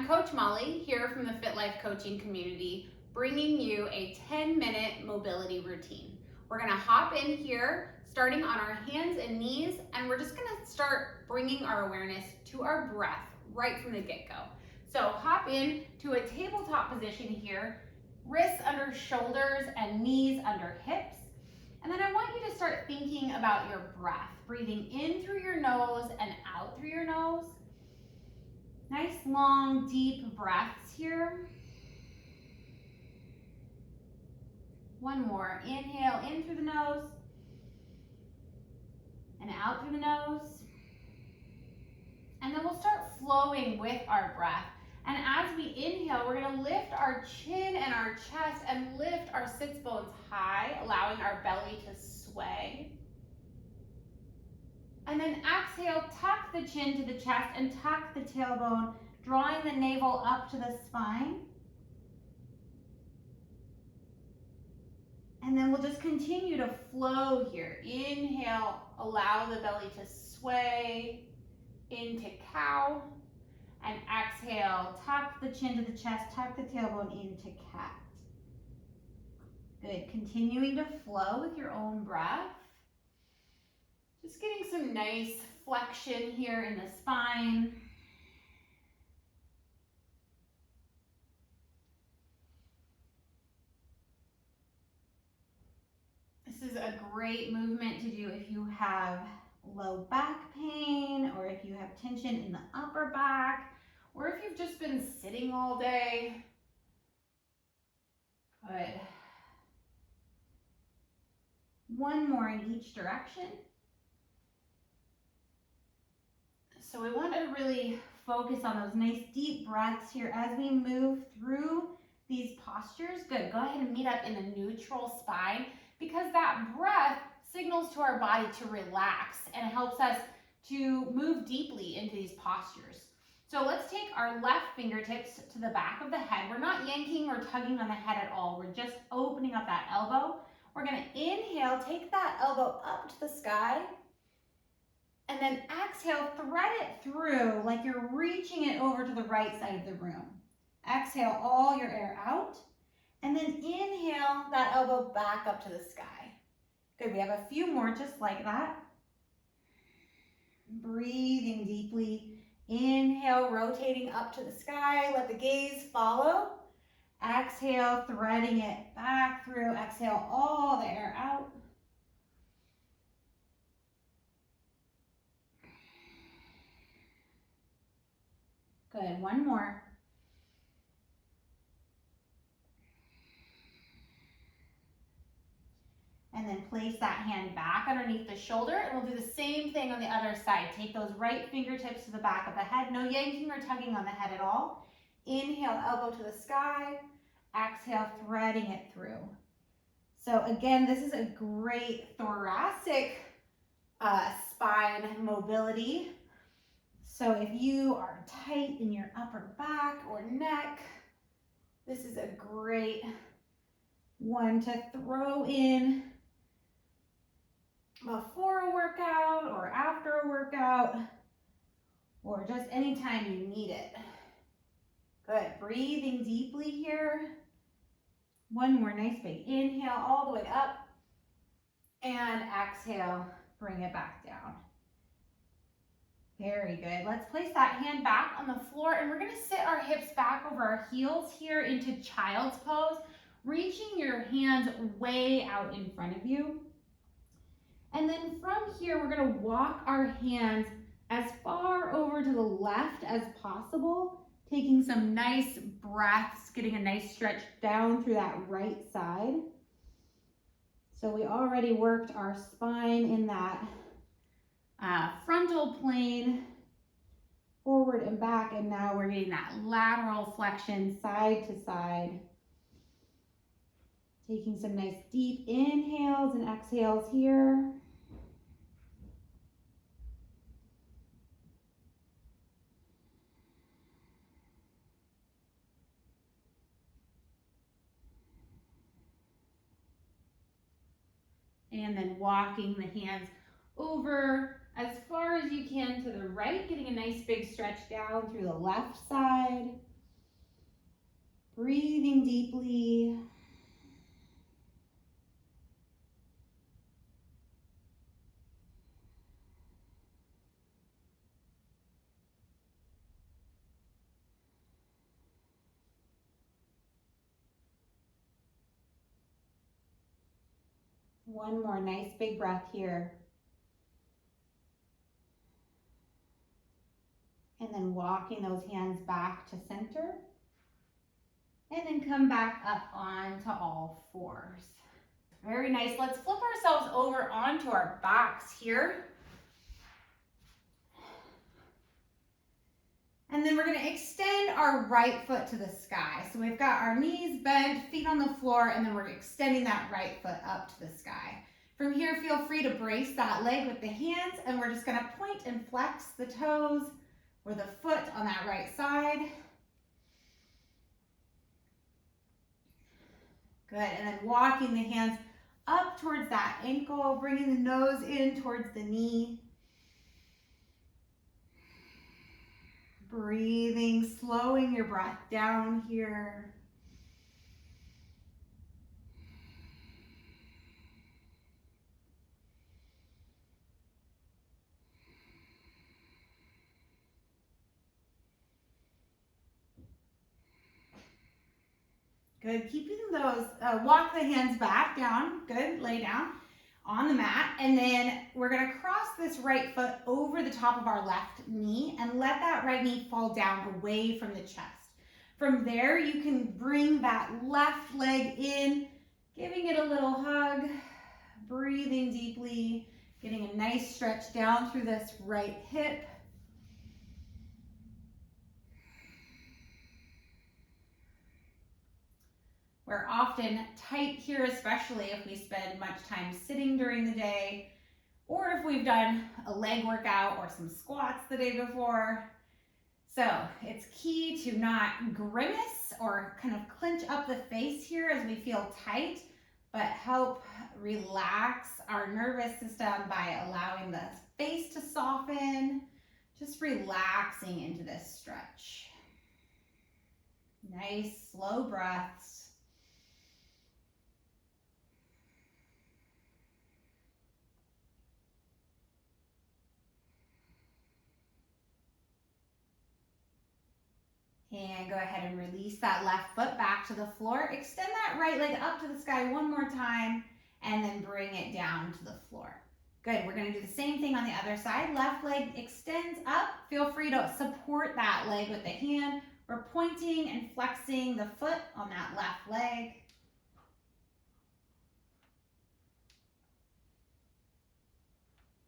Coach Molly here from the Fit Life Coaching community, bringing you a 10-minute mobility routine. We're gonna hop in here, starting on our hands and knees, and we're just gonna start bringing our awareness to our breath right from the get-go. So hop in to a tabletop position here, wrists under shoulders and knees under hips. And then I want you to start thinking about your breath, breathing in through your nose and out through your nose. Nice, long, deep breaths here. One more. Inhale in through the nose and out through the nose. And then we'll start flowing with our breath. And as we inhale, we're going to lift our chin and our chest and lift our sits bones high, allowing our belly to sway. And then exhale, tuck the chin to the chest and tuck the tailbone, drawing the navel up to the spine. And then we'll just continue to flow here. Inhale, allow the belly to sway into cow. And exhale, tuck the chin to the chest, tuck the tailbone into cat. Good, continuing to flow with your own breath. Just getting some nice flexion here in the spine. This is a great movement to do if you have low back pain, or if you have tension in the upper back, or if you've just been sitting all day. Good. One more in each direction. So we want to really focus on those nice deep breaths here as we move through these postures. Good, go ahead and meet up in a neutral spine, because that breath signals to our body to relax and it helps us to move deeply into these postures. So let's take our left fingertips to the back of the head. We're not yanking or tugging on the head at all. We're just opening up that elbow. We're going to inhale, take that elbow up to the sky. And then exhale, thread it through like you're reaching it over to the right side of the room. Exhale all your air out. And then inhale that elbow back up to the sky. Good, we have a few more just like that. Breathing deeply. Inhale, rotating up to the sky. Let the gaze follow. Exhale, threading it back through. Exhale all the air out. Good, one more. And then place that hand back underneath the shoulder, and we'll do the same thing on the other side. Take those right fingertips to the back of the head. No yanking or tugging on the head at all. Inhale, elbow to the sky. Exhale, threading it through. So again, this is a great thoracic spine mobility. So if you are tight in your upper back or neck, this is a great one to throw in before a workout or after a workout, or just anytime you need it. Good, breathing deeply here. One more nice big inhale all the way up, and exhale, bring it back down. Very good. Let's place that hand back on the floor, and we're gonna sit our hips back over our heels here into child's pose, reaching your hands way out in front of you. And then from here, we're gonna walk our hands as far over to the left as possible, taking some nice breaths, getting a nice stretch down through that right side. So we already worked our spine in that frontal plane, forward and back, and now we're getting that lateral flexion side to side. Taking some nice deep inhales and exhales here. And then walking the hands over as far as you can to the right, getting a nice big stretch down through the left side. Breathing deeply. One more nice big breath here. And then walking those hands back to center. And then come back up onto all fours. Very nice. Let's flip ourselves over onto our backs here. And then we're going to extend our right foot to the sky. So we've got our knees bent, feet on the floor, and then we're extending that right foot up to the sky. From here, feel free to brace that leg with the hands, and we're just going to point and flex the toes or the foot on that right side. Good, and then walking the hands up towards that ankle, bringing the nose in towards the knee. Breathing, slowing your breath down here. Good, keeping those, walk the hands back down. Good, lay down on the mat. And then we're gonna cross this right foot over the top of our left knee and let that right knee fall down away from the chest. From there, you can bring that left leg in, giving it a little hug, breathing deeply, getting a nice stretch down through this right hip. We're often tight here, especially if we spend much time sitting during the day, or if we've done a leg workout or some squats the day before. So it's key to not grimace or kind of clench up the face here as we feel tight, but help relax our nervous system by allowing the face to soften, just relaxing into this stretch. Nice, slow breaths. And go ahead and release that left foot back to the floor. Extend that right leg up to the sky one more time, and then bring it down to the floor. Good, we're gonna do the same thing on the other side. Left leg extends up. Feel free to support that leg with the hand. We're pointing and flexing the foot on that left leg.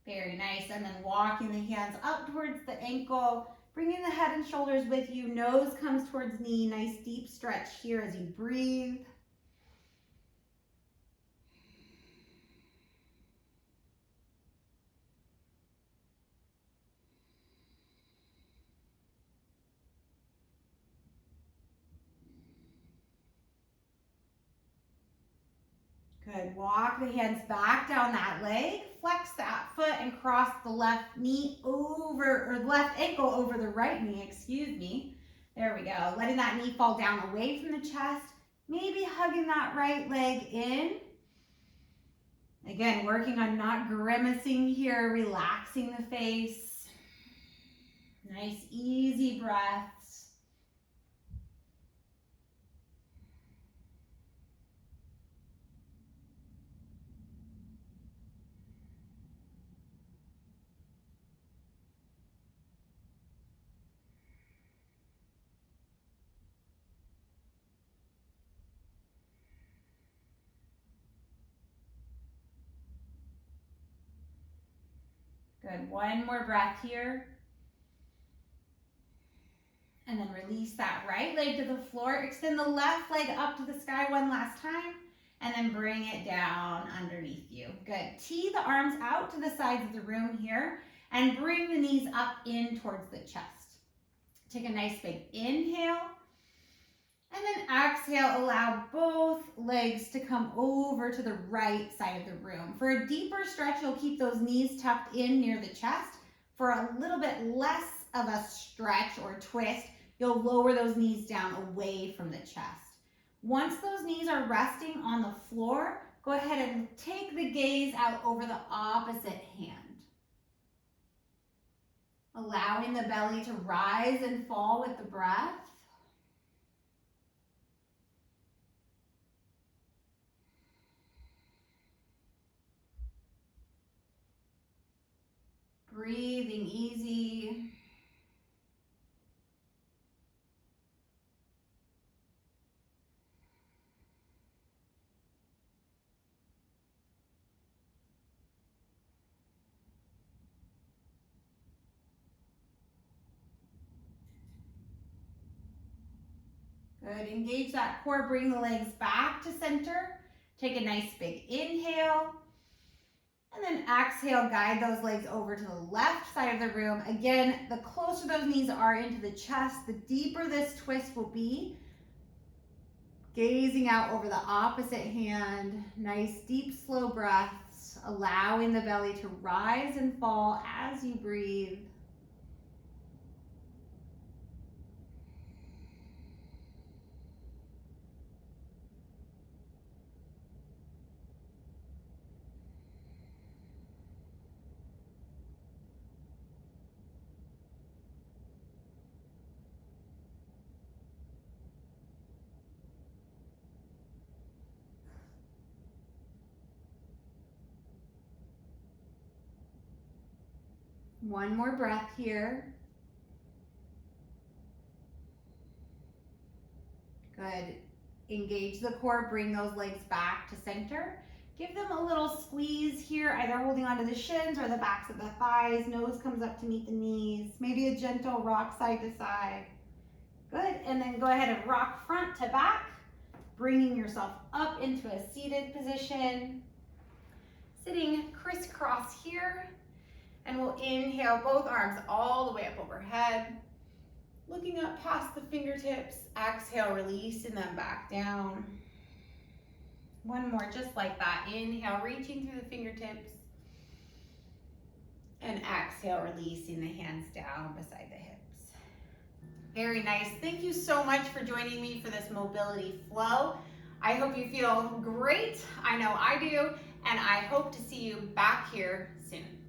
Very nice, and then walking the hands up towards the ankle, bringing the head and shoulders with you, nose comes towards knee, nice deep stretch here as you breathe. Good, walk the hands back down that leg, flex that foot and cross the left knee over, or left ankle over the right knee, excuse me. There we go, letting that knee fall down away from the chest, maybe hugging that right leg in. Again, working on not grimacing here, relaxing the face. Nice, easy breaths. Good, one more breath here. And then release that right leg to the floor. Extend the left leg up to the sky one last time. And then bring it down underneath you. Good, tee the arms out to the sides of the room here. And bring the knees up in towards the chest. Take a nice big inhale. And then exhale, allow both legs to come over to the right side of the room. For a deeper stretch, you'll keep those knees tucked in near the chest. For a little bit less of a stretch or twist, you'll lower those knees down away from the chest. Once those knees are resting on the floor, go ahead and take the gaze out over the opposite hand. Allowing the belly to rise and fall with the breath. Breathing easy. Good, engage that core, bring the legs back to center. Take a nice big inhale. And then exhale, guide those legs over to the left side of the room. Again, the closer those knees are into the chest, the deeper this twist will be. Gazing out over the opposite hand. Nice, deep, slow breaths, allowing the belly to rise and fall as you breathe. One more breath here. Good. Engage the core, bring those legs back to center. Give them a little squeeze here, either holding onto the shins or the backs of the thighs. Nose comes up to meet the knees. Maybe a gentle rock side to side. Good, and then go ahead and rock front to back, bringing yourself up into a seated position. Sitting crisscross here. And we'll inhale both arms all the way up overhead. Looking up past the fingertips. Exhale, releasing them back down. One more just like that. Inhale, reaching through the fingertips. And exhale, releasing the hands down beside the hips. Very nice. Thank you so much for joining me for this mobility flow. I hope you feel great. I know I do. And I hope to see you back here soon.